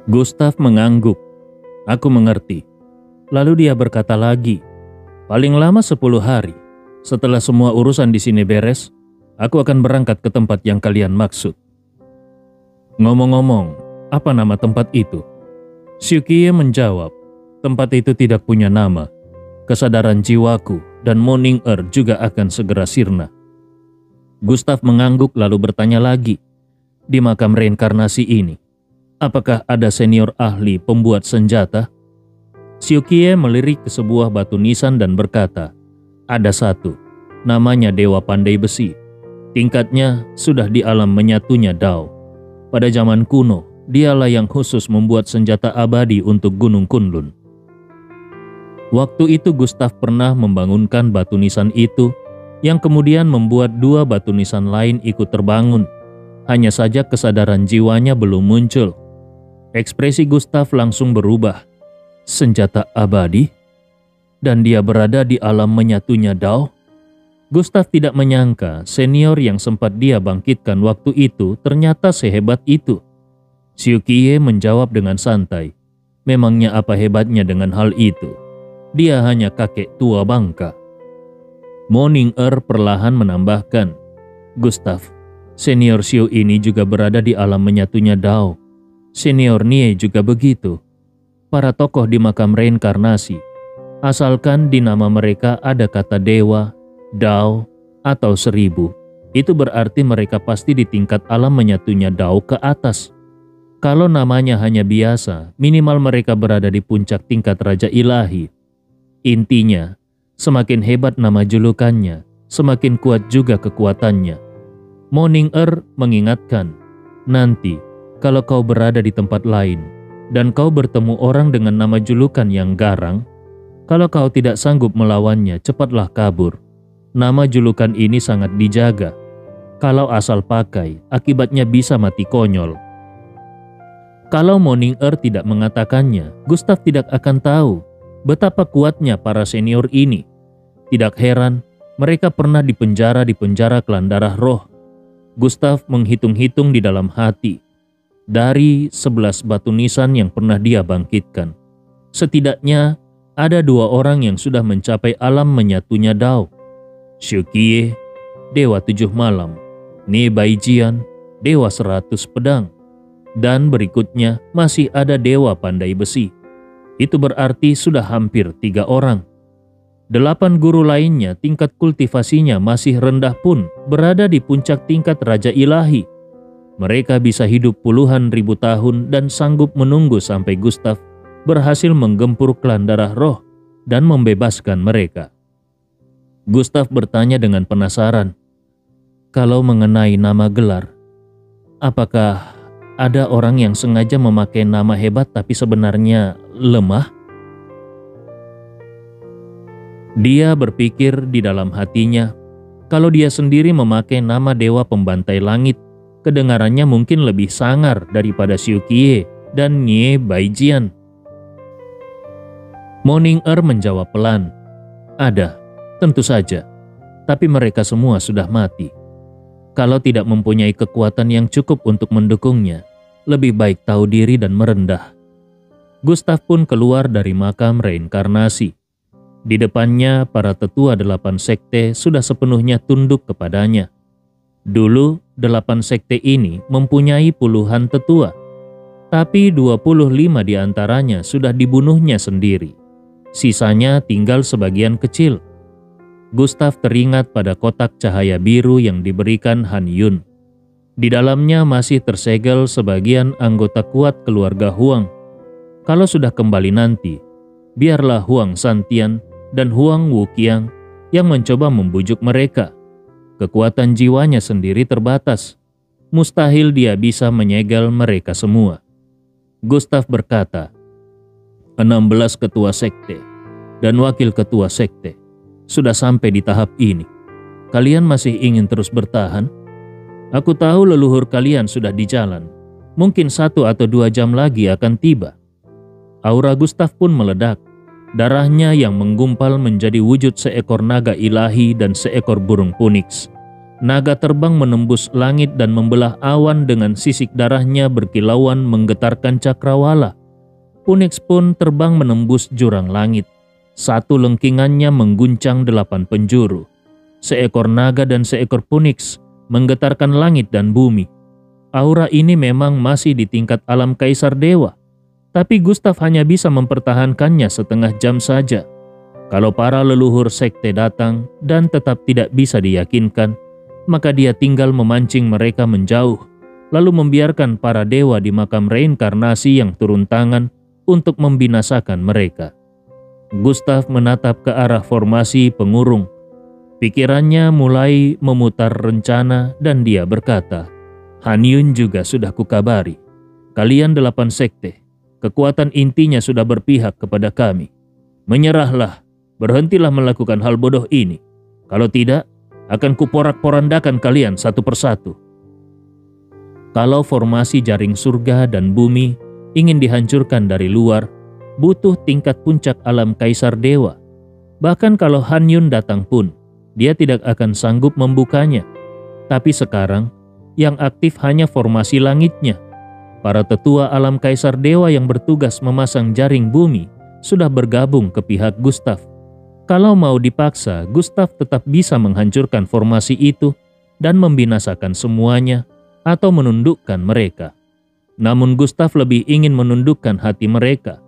Gustav mengangguk. Aku mengerti. Lalu dia berkata lagi, paling lama 10 hari. Setelah semua urusan di sini beres, aku akan berangkat ke tempat yang kalian maksud. Ngomong-ngomong, apa nama tempat itu? Xiuqiye menjawab, tempat itu tidak punya nama. Kesadaran jiwaku dan Moning-er juga akan segera sirna. Gustav mengangguk lalu bertanya lagi, di makam reinkarnasi ini, apakah ada senior ahli pembuat senjata? Xiuqiye melirik ke sebuah batu nisan dan berkata, ada satu, namanya Dewa Pandai Besi. Tingkatnya sudah di alam menyatunya Dao. Pada zaman kuno, dialah yang khusus membuat senjata abadi untuk Gunung Kunlun. Waktu itu Gustav pernah membangunkan batu nisan itu, yang kemudian membuat 2 batu nisan lain ikut terbangun. Hanya saja kesadaran jiwanya belum muncul. Ekspresi Gustav langsung berubah. Senjata abadi? Dan dia berada di alam menyatunya Dao? Gustav tidak menyangka senior yang sempat dia bangkitkan waktu itu ternyata sehebat itu. Xiuqiye menjawab dengan santai, memangnya apa hebatnya dengan hal itu? Dia hanya kakek tua bangka. Moning-er perlahan menambahkan, Gustav, senior Xiu ini juga berada di alam menyatunya Dao. Senior Nie juga begitu. Para tokoh di makam reinkarnasi, asalkan di nama mereka ada kata dewa, Dao, atau 1000, itu berarti mereka pasti di tingkat alam menyatunya Dao ke atas. Kalau namanya hanya biasa, minimal mereka berada di puncak tingkat Raja Ilahi. Intinya, semakin hebat nama julukannya, semakin kuat juga kekuatannya. Moning-er mengingatkan, nanti kalau kau berada di tempat lain, dan kau bertemu orang dengan nama julukan yang garang, kalau kau tidak sanggup melawannya, cepatlah kabur. Nama julukan ini sangat dijaga. Kalau asal pakai, akibatnya bisa mati konyol. Kalau Moning-er tidak mengatakannya, Gustav tidak akan tahu betapa kuatnya para senior ini. Tidak heran, mereka pernah dipenjara di penjara Klan Darah Roh. Gustav menghitung-hitung di dalam hati. Dari 11 batu nisan yang pernah dia bangkitkan, setidaknya ada 2 orang yang sudah mencapai alam menyatunya Dao. Xiuqiye, Dewa 7 Malam, Nie Baijian, Dewa 100 Pedang, dan berikutnya masih ada Dewa Pandai Besi. Itu berarti sudah hampir 3 orang. 8 guru lainnya tingkat kultivasinya masih rendah pun berada di puncak tingkat Raja Ilahi. Mereka bisa hidup puluhan ribu tahun dan sanggup menunggu sampai Gustav berhasil menggempur Klan Darah Roh dan membebaskan mereka. Gustav bertanya dengan penasaran, kalau mengenai nama gelar, apakah ada orang yang sengaja memakai nama hebat tapi sebenarnya lemah? Dia berpikir di dalam hatinya, kalau dia sendiri memakai nama Dewa Pembantai Langit, kedengarannya mungkin lebih sangar daripada Xiuqiye dan Nie Baijian. Moning-er menjawab pelan, ada, tentu saja, tapi mereka semua sudah mati. Kalau tidak mempunyai kekuatan yang cukup untuk mendukungnya, lebih baik tahu diri dan merendah. Gustav pun keluar dari makam reinkarnasi. Di depannya, para tetua 8 sekte sudah sepenuhnya tunduk kepadanya. Dulu, 8 sekte ini mempunyai puluhan tetua, tapi 25 diantaranya sudah dibunuhnya sendiri. Sisanya tinggal sebagian kecil. Gustav teringat pada kotak cahaya biru yang diberikan Han Yun. Di dalamnya masih tersegel sebagian anggota kuat keluarga Huang. Kalau sudah kembali nanti, biarlah Huang Santian dan Huang Wuqiang yang mencoba membujuk mereka. Kekuatan jiwanya sendiri terbatas. Mustahil dia bisa menyegel mereka semua. Gustav berkata, 16 ketua sekte dan wakil ketua sekte sudah sampai di tahap ini. Kalian masih ingin terus bertahan? Aku tahu leluhur kalian sudah di jalan. Mungkin 1 atau 2 jam lagi akan tiba. Aura Gustav pun meledak. Darahnya yang menggumpal menjadi wujud seekor naga ilahi dan seekor burung phoenix. Naga terbang menembus langit dan membelah awan dengan sisik darahnya berkilauan menggetarkan cakrawala. Punix pun terbang menembus jurang langit. Satu lengkingannya mengguncang 8 penjuru. Seekor naga dan seekor Punix menggetarkan langit dan bumi. Aura ini memang masih di tingkat alam kaisar dewa, tapi Gustav hanya bisa mempertahankannya setengah jam saja. Kalau para leluhur sekte datang dan tetap tidak bisa diyakinkan, maka dia tinggal memancing mereka menjauh, lalu membiarkan para dewa di makam reinkarnasi yang turun tangan untuk membinasakan mereka. Gustav menatap ke arah formasi pengurung. Pikirannya mulai memutar rencana dan dia berkata, Han Yun juga sudah kukabari. Kalian 8 sekte, kekuatan intinya sudah berpihak kepada kami. Menyerahlah, berhentilah melakukan hal bodoh ini. Kalau tidak, akan kuporak-porandakan kalian satu persatu. Kalau formasi jaring surga dan bumi ingin dihancurkan dari luar, butuh tingkat puncak alam kaisar dewa. Bahkan kalau Han Yun datang pun, dia tidak akan sanggup membukanya. Tapi sekarang, yang aktif hanya formasi langitnya. Para tetua alam kaisar dewa yang bertugas memasang jaring bumi sudah bergabung ke pihak Gustav. Kalau mau dipaksa, Gustav tetap bisa menghancurkan formasi itu dan membinasakan semuanya atau menundukkan mereka. Namun Gustav lebih ingin menundukkan hati mereka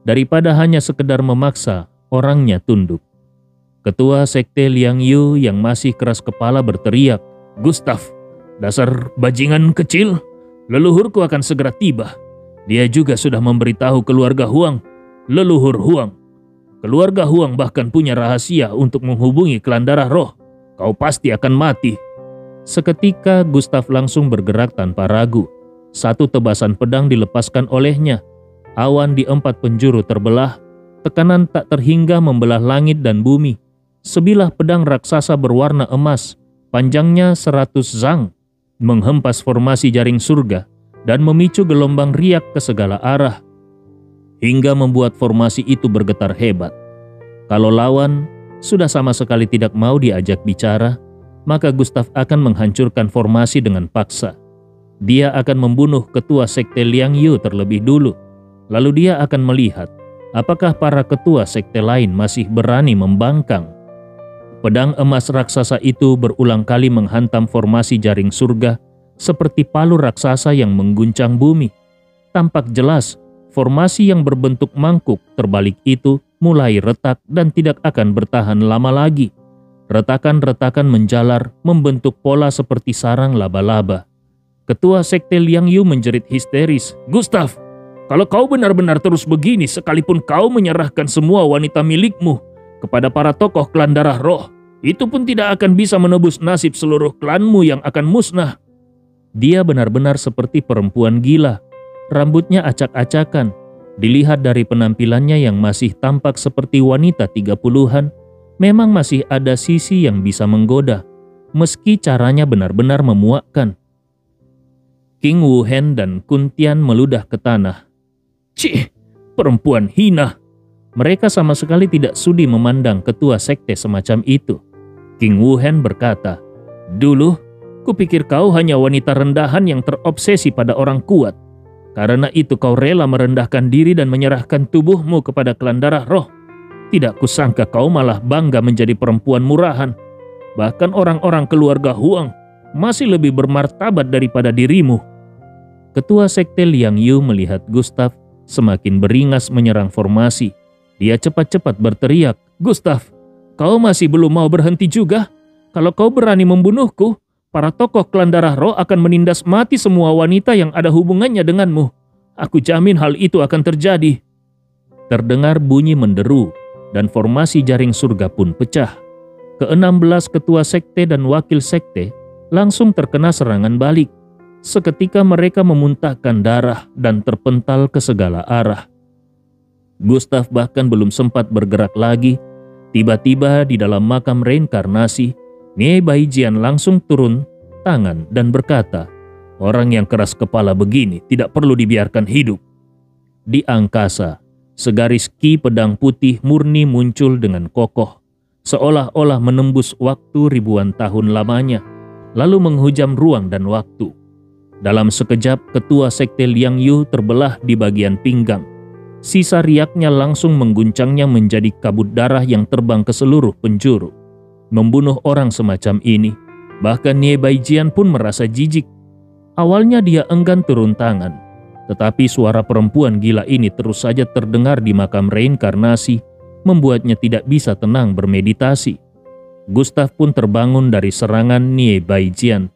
daripada hanya sekedar memaksa orangnya tunduk. Ketua sekte Liang Yu yang masih keras kepala berteriak, "Gustav, dasar bajingan kecil, leluhurku akan segera tiba. Dia juga sudah memberitahu keluarga Huang, leluhur Huang. Keluarga Huang bahkan punya rahasia untuk menghubungi klan darah roh. Kau pasti akan mati." Seketika Gustav langsung bergerak tanpa ragu. Satu tebasan pedang dilepaskan olehnya. Awan di 4 penjuru terbelah. Tekanan tak terhingga membelah langit dan bumi. Sebilah pedang raksasa berwarna emas, panjangnya 100 zang, menghempas formasi jaring surga dan memicu gelombang riak ke segala arah, hingga membuat formasi itu bergetar hebat. Kalau lawan sudah sama sekali tidak mau diajak bicara, maka Gustav akan menghancurkan formasi dengan paksa. Dia akan membunuh ketua sekte Liang Yu terlebih dulu, lalu dia akan melihat apakah para ketua sekte lain masih berani membangkang. Pedang emas raksasa itu berulang kali menghantam formasi jaring surga seperti palu raksasa yang mengguncang bumi. Tampak jelas formasi yang berbentuk mangkuk terbalik itu mulai retak dan tidak akan bertahan lama lagi. Retakan-retakan menjalar membentuk pola seperti sarang laba-laba. Ketua sekte Liang Yu menjerit histeris, "Gustav, kalau kau benar-benar terus begini sekalipun kau menyerahkan semua wanita milikmu kepada para tokoh klan darah roh, itu pun tidak akan bisa menebus nasib seluruh klanmu yang akan musnah." Dia benar-benar seperti perempuan gila. Rambutnya acak-acakan. Dilihat dari penampilannya yang masih tampak seperti wanita 30-an, memang masih ada sisi yang bisa menggoda, meski caranya benar-benar memuakkan. King Wu Hen dan Kun Tian meludah ke tanah. "Cih, perempuan hina." Mereka sama sekali tidak sudi memandang ketua sekte semacam itu. King Wu Hen berkata, "Dulu, kupikir kau hanya wanita rendahan yang terobsesi pada orang kuat. Karena itu kau rela merendahkan diri dan menyerahkan tubuhmu kepada klan darah roh. Tidak kusangka kau malah bangga menjadi perempuan murahan. Bahkan orang-orang keluarga Huang masih lebih bermartabat daripada dirimu." Ketua sekte Liang Yu melihat Gustav semakin beringas menyerang formasi. Dia cepat-cepat berteriak, "Gustav, kau masih belum mau berhenti juga? Kalau kau berani membunuhku, para tokoh klan darah roh akan menindas mati semua wanita yang ada hubungannya denganmu. Aku jamin hal itu akan terjadi." Terdengar bunyi menderu dan formasi jaring surga pun pecah. Ke-16 ketua sekte dan wakil sekte langsung terkena serangan balik. Seketika mereka memuntahkan darah dan terpental ke segala arah. Gustav bahkan belum sempat bergerak lagi. Tiba-tiba di dalam makam reinkarnasi, Nie Baijian langsung turun tangan dan berkata, "Orang yang keras kepala begini tidak perlu dibiarkan hidup." Di angkasa, segaris ki pedang putih murni muncul dengan kokoh, seolah-olah menembus waktu ribuan tahun lamanya. lalu menghujam ruang dan waktu. Dalam sekejap, ketua sekte Liang Yu terbelah di bagian pinggang. Sisa riaknya langsung mengguncangnya menjadi kabut darah yang terbang ke seluruh penjuru. Membunuh orang semacam ini, bahkan Nie Baijian pun merasa jijik. Awalnya dia enggan turun tangan, tetapi suara perempuan gila ini terus saja terdengar di makam reinkarnasi, membuatnya tidak bisa tenang bermeditasi. Gustav pun terbangun dari serangan Nie Baijian.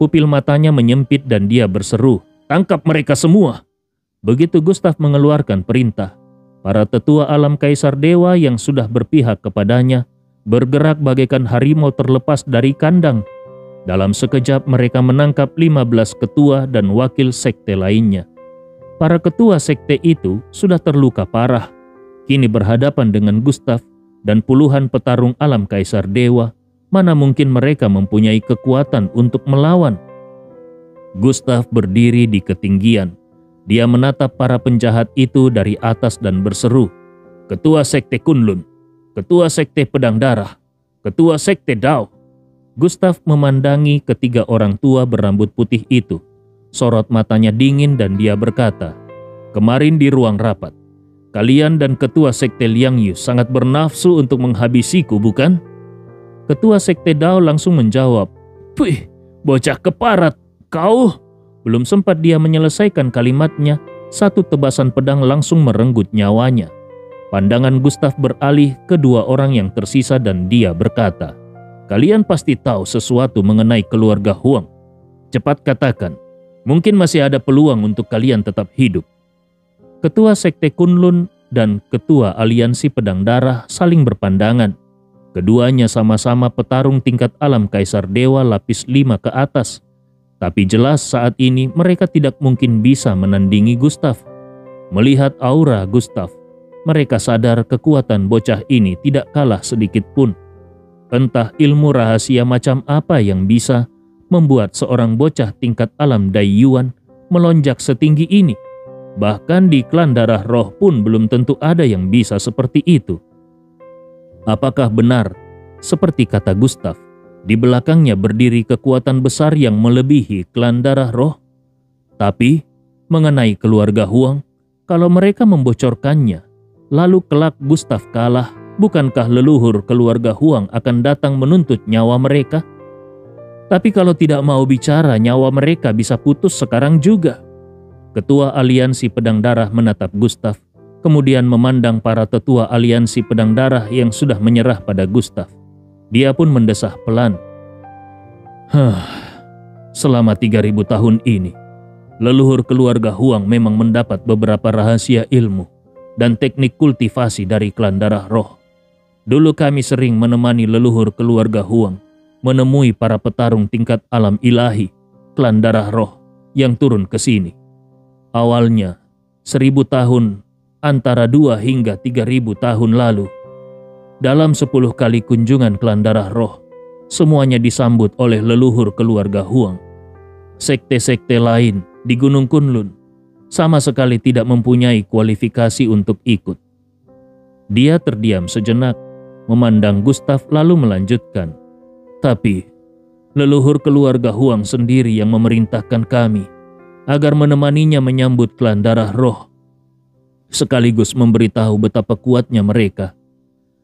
Pupil matanya menyempit dan dia berseru, "Tangkap mereka semua!" Begitu Gustav mengeluarkan perintah, para tetua alam kaisar dewa yang sudah berpihak kepadanya bergerak bagaikan harimau terlepas dari kandang. Dalam sekejap mereka menangkap 15 ketua dan wakil sekte lainnya. Para ketua sekte itu sudah terluka parah, kini berhadapan dengan Gustav dan puluhan petarung alam kaisar dewa. Mana mungkin mereka mempunyai kekuatan untuk melawan? Gustav berdiri di ketinggian. Dia menatap para penjahat itu dari atas dan berseru, "Ketua sekte Kunlun, ketua sekte Pedang Darah, ketua sekte Dao." Gustav memandangi ketiga orang tua berambut putih itu. Sorot matanya dingin dan dia berkata, "Kemarin di ruang rapat, kalian dan ketua sekte Liang Yu sangat bernafsu untuk menghabisiku, bukan?" Ketua sekte Dao langsung menjawab, "Puih, bocah keparat, kau..." Belum sempat dia menyelesaikan kalimatnya, satu tebasan pedang langsung merenggut nyawanya. Pandangan Gustav beralih ke dua orang yang tersisa dan dia berkata, "Kalian pasti tahu sesuatu mengenai keluarga Huang. Cepat katakan, mungkin masih ada peluang untuk kalian tetap hidup." Ketua sekte Kunlun dan ketua aliansi Pedang Darah saling berpandangan. Keduanya sama-sama petarung tingkat alam kaisar dewa lapis 5 ke atas. Tapi jelas saat ini mereka tidak mungkin bisa menandingi Gustav. Melihat aura Gustav, mereka sadar kekuatan bocah ini tidak kalah sedikit pun. Entah ilmu rahasia macam apa yang bisa membuat seorang bocah tingkat alam Daiyuan melonjak setinggi ini. Bahkan di klan darah roh pun belum tentu ada yang bisa seperti itu. Apakah benar, seperti kata Gustav, di belakangnya berdiri kekuatan besar yang melebihi klan darah roh? Tapi, mengenai keluarga Huang, kalau mereka membocorkannya, lalu kelak Gustav kalah, bukankah leluhur keluarga Huang akan datang menuntut nyawa mereka? Tapi kalau tidak mau bicara, nyawa mereka bisa putus sekarang juga. Ketua aliansi Pedang Darah menatap Gustav, kemudian memandang para tetua aliansi Pedang Darah yang sudah menyerah pada Gustav. Dia pun mendesah pelan. Selama 3000 tahun ini, leluhur keluarga Huang memang mendapat beberapa rahasia ilmu dan teknik kultivasi dari klan darah roh. Dulu kami sering menemani leluhur keluarga Huang menemui para petarung tingkat alam ilahi, klan darah roh yang turun ke sini. Awalnya, 1000 tahun, antara 2 hingga 3000 tahun lalu, dalam 10 kali kunjungan klan darah roh, semuanya disambut oleh leluhur keluarga Huang. Sekte-sekte lain di Gunung Kunlun sama sekali tidak mempunyai kualifikasi untuk ikut. Dia terdiam sejenak, memandang Gustav lalu melanjutkan, "Tapi, leluhur keluarga Huang sendiri yang memerintahkan kami agar menemaninya menyambut klan darah roh, sekaligus memberitahu betapa kuatnya mereka.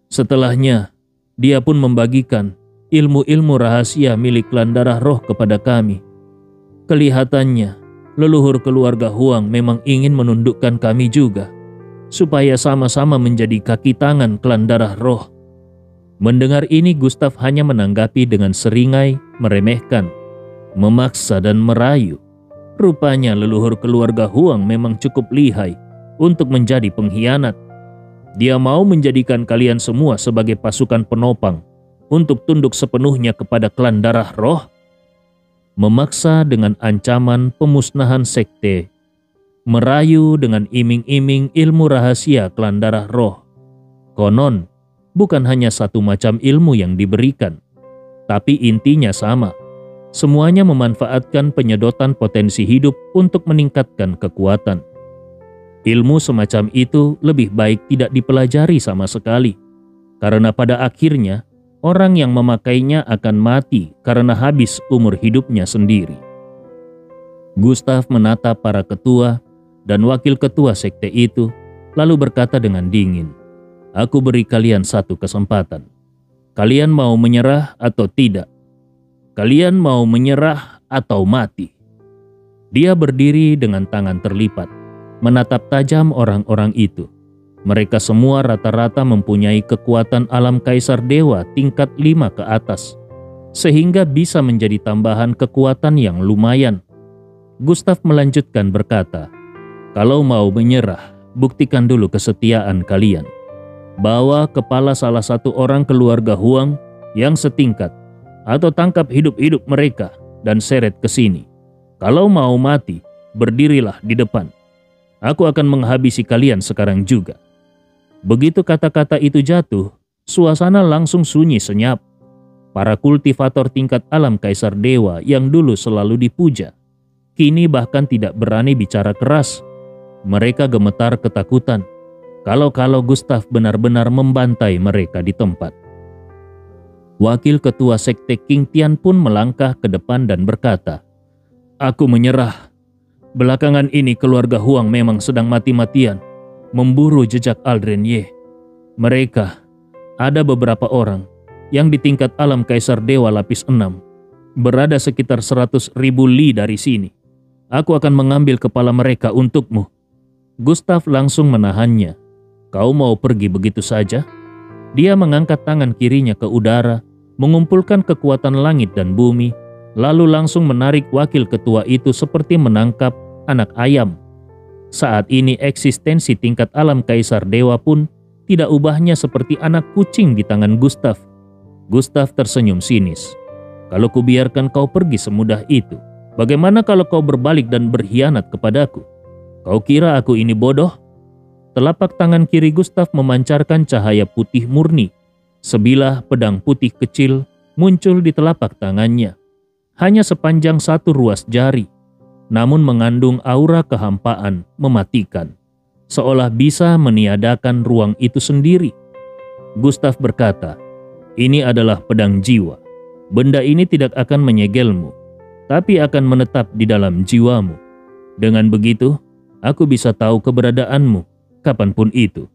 Setelahnya, dia pun membagikan ilmu-ilmu rahasia milik klan darah roh kepada kami. Kelihatannya, leluhur keluarga Huang memang ingin menundukkan kami juga, supaya sama-sama menjadi kaki tangan klan darah roh." Mendengar ini, Gustav hanya menanggapi dengan seringai, meremehkan, memaksa dan merayu. Rupanya leluhur keluarga Huang memang cukup lihai untuk menjadi pengkhianat. Dia mau menjadikan kalian semua sebagai pasukan penopang untuk tunduk sepenuhnya kepada klan darah roh. Memaksa dengan ancaman pemusnahan sekte, merayu dengan iming-iming ilmu rahasia klan darah roh. Konon, bukan hanya satu macam ilmu yang diberikan, tapi intinya sama. Semuanya memanfaatkan penyedotan potensi hidup untuk meningkatkan kekuatan. Ilmu semacam itu lebih baik tidak dipelajari sama sekali, karena pada akhirnya orang yang memakainya akan mati karena habis umur hidupnya sendiri. Gustav menatap para ketua dan wakil ketua sekte itu, lalu berkata dengan dingin, "Aku beri kalian satu kesempatan. Kalian mau menyerah atau tidak? Kalian mau menyerah atau mati?" Dia berdiri dengan tangan terlipat, menatap tajam orang-orang itu. Mereka semua rata-rata mempunyai kekuatan alam kaisar dewa tingkat 5 ke atas, sehingga bisa menjadi tambahan kekuatan yang lumayan. Gustav melanjutkan berkata, "Kalau mau menyerah, buktikan dulu kesetiaan kalian. Bawa kepala salah satu orang keluarga Huang yang setingkat, atau tangkap hidup-hidup mereka dan seret ke sini. Kalau mau mati, berdirilah di depan. Aku akan menghabisi kalian sekarang juga." Begitu kata-kata itu jatuh, suasana langsung sunyi senyap. Para kultivator tingkat alam kaisar dewa yang dulu selalu dipuja, kini bahkan tidak berani bicara keras. Mereka gemetar ketakutan, kalau Gustav benar-benar membantai mereka di tempat. Wakil ketua sekte King Tian pun melangkah ke depan dan berkata, "Aku menyerah. Belakangan ini keluarga Huang memang sedang mati-matian memburu jejak Aldren Ye. Mereka, ada beberapa orang yang di tingkat alam kaisar dewa lapis 6, berada sekitar 100.000 li dari sini. Aku akan mengambil kepala mereka untukmu." Gustav langsung menahannya. "Kau mau pergi begitu saja?" Dia mengangkat tangan kirinya ke udara, mengumpulkan kekuatan langit dan bumi, lalu langsung menarik wakil ketua itu seperti menangkap anak ayam. Saat ini eksistensi tingkat alam kaisar dewa pun tidak ubahnya seperti anak kucing di tangan Gustav. Gustav tersenyum sinis. "Kalau kubiarkan kau pergi semudah itu, bagaimana kalau kau berbalik dan berkhianat kepadaku? Kau kira aku ini bodoh?" Telapak tangan kiri Gustav memancarkan cahaya putih murni. Sebilah pedang putih kecil muncul di telapak tangannya. Hanya sepanjang satu ruas jari, namun mengandung aura kehampaan mematikan, seolah bisa meniadakan ruang itu sendiri. Gustav berkata, "Ini adalah pedang jiwa. Benda ini tidak akan menyegelmu, tapi akan menetap di dalam jiwamu. Dengan begitu, aku bisa tahu keberadaanmu kapanpun itu.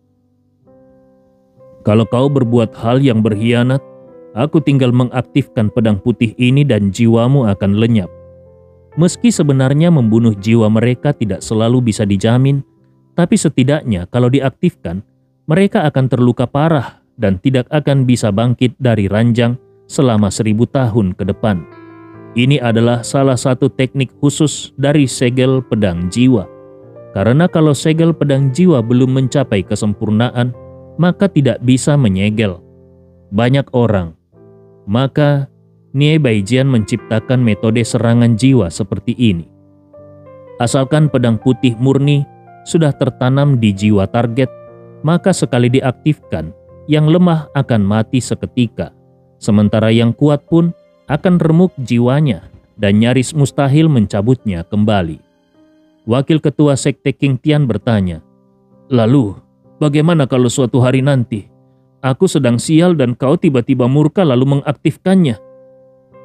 Kalau kau berbuat hal yang berkhianat, aku tinggal mengaktifkan pedang putih ini dan jiwamu akan lenyap. Meski sebenarnya membunuh jiwa mereka tidak selalu bisa dijamin, tapi setidaknya kalau diaktifkan, mereka akan terluka parah dan tidak akan bisa bangkit dari ranjang selama 1000 tahun ke depan. Ini adalah salah satu teknik khusus dari segel pedang jiwa. Karena kalau segel pedang jiwa belum mencapai kesempurnaan, maka tidak bisa menyegel banyak orang. Maka Nie Baijian menciptakan metode serangan jiwa seperti ini. Asalkan pedang putih murni sudah tertanam di jiwa target, maka sekali diaktifkan, yang lemah akan mati seketika, sementara yang kuat pun akan remuk jiwanya dan nyaris mustahil mencabutnya kembali. Wakil ketua sekte King Tian bertanya, "Lalu, bagaimana kalau suatu hari nanti aku sedang sial dan kau tiba-tiba murka lalu mengaktifkannya?"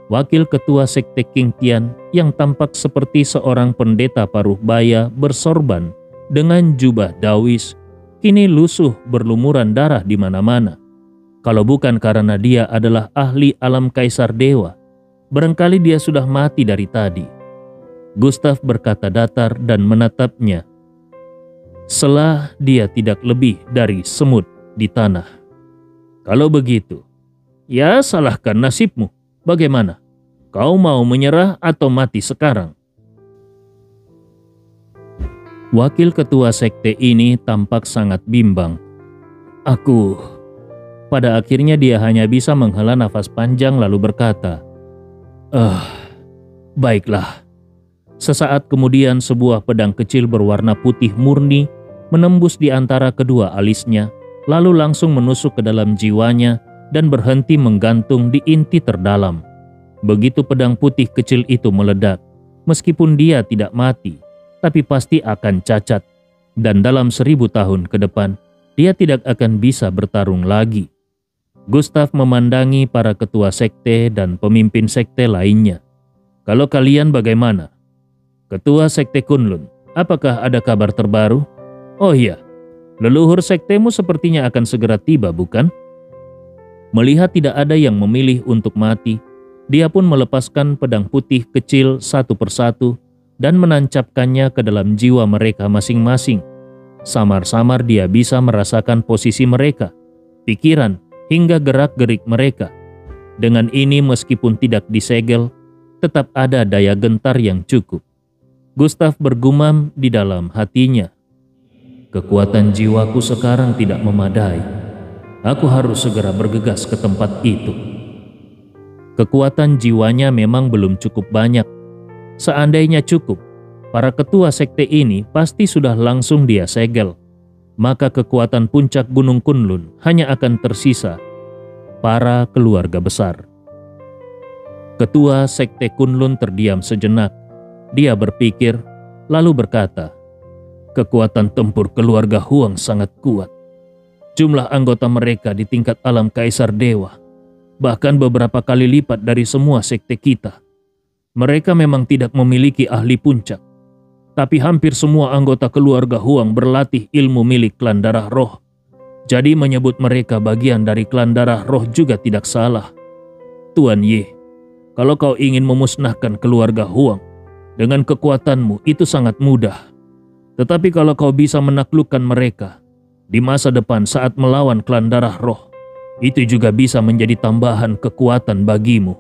Wakil ketua sekte King Tian yang tampak seperti seorang pendeta paruh baya bersorban dengan jubah dawis, kini lusuh berlumuran darah di mana-mana. Kalau bukan karena dia adalah ahli alam kaisar dewa, barangkali dia sudah mati dari tadi. Gustav berkata datar dan menatapnya. Selah dia tidak lebih dari semut di tanah. "Kalau begitu, ya salahkan nasibmu. Bagaimana? Kau mau menyerah atau mati sekarang?" Wakil ketua sekte ini tampak sangat bimbang. Pada akhirnya dia hanya bisa menghela nafas panjang lalu berkata, Baiklah." Sesaat kemudian sebuah pedang kecil berwarna putih murni menembus di antara kedua alisnya, lalu langsung menusuk ke dalam jiwanya dan berhenti menggantung di inti terdalam. Begitu pedang putih kecil itu meledak, meskipun dia tidak mati, tapi pasti akan cacat, dan dalam 1000 tahun ke depan, dia tidak akan bisa bertarung lagi. Gustav memandangi para ketua sekte dan pemimpin sekte lainnya. Kalau kalian bagaimana? Ketua sekte Kunlun, apakah ada kabar terbaru? Oh iya, leluhur sektemu sepertinya akan segera tiba, bukan? Melihat tidak ada yang memilih untuk mati, dia pun melepaskan pedang putih kecil satu persatu dan menancapkannya ke dalam jiwa mereka masing-masing. Samar-samar dia bisa merasakan posisi mereka, pikiran, hingga gerak-gerik mereka. Dengan ini meskipun tidak disegel, tetap ada daya gentar yang cukup. Gustav bergumam di dalam hatinya. Kekuatan jiwaku sekarang tidak memadai. Aku harus segera bergegas ke tempat itu. Kekuatan jiwanya memang belum cukup banyak. Seandainya cukup, para ketua sekte ini pasti sudah langsung dia segel. Maka kekuatan puncak Gunung Kunlun hanya akan tersisa para keluarga besar. Ketua sekte Kunlun terdiam sejenak. Dia berpikir, lalu berkata, kekuatan tempur keluarga Huang sangat kuat. Jumlah anggota mereka di tingkat alam Kaisar Dewa, bahkan beberapa kali lipat dari semua sekte kita. Mereka memang tidak memiliki ahli puncak, tapi hampir semua anggota keluarga Huang berlatih ilmu milik klan darah roh. Jadi menyebut mereka bagian dari klan darah roh juga tidak salah. Tuan Ye, kalau kau ingin memusnahkan keluarga Huang, dengan kekuatanmu itu sangat mudah. Tetapi kalau kau bisa menaklukkan mereka di masa depan saat melawan klan darah roh, itu juga bisa menjadi tambahan kekuatan bagimu.